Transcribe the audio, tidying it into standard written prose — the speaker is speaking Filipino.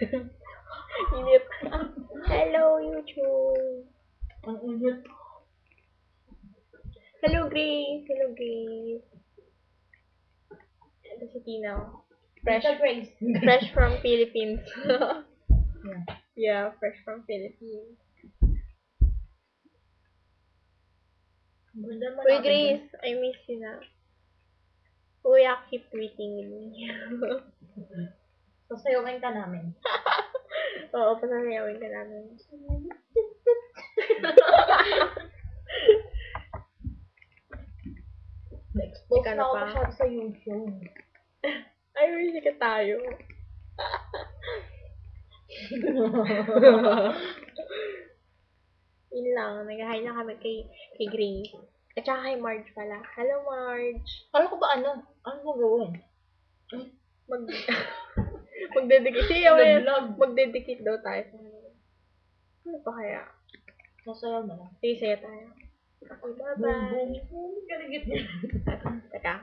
Init. Hello, YouTube. Ang init. Hello, Grace. Hello, Grace. Ito si Tina. Fresh, Mr. Grace. fresh from Philippines. Yeah. Yeah, fresh from Philippines. Ganda naman Uy, natin Grace, I miss you na. Kuya, keep tweeting me. dun. Sasayawin ka namin. Oo, pasasayawin ka namin. Na-expose Ika na na ako pa. masyado sa YouTube. Ay, wish ka tayo. Yun lang, nag-hi lang kami kay Grace. At saka kay Marge pala. Hello, Marge. Kala ko ba ano? Ano mo gawin? Mag... magdedikit. Siya Nag-vlog. magdedikit daw tayo sa ano pa kaya? Sasayaw na lang. Sige, saya tayo. Okay, bye-bye. Boom, boom. Galigit niya. Teka.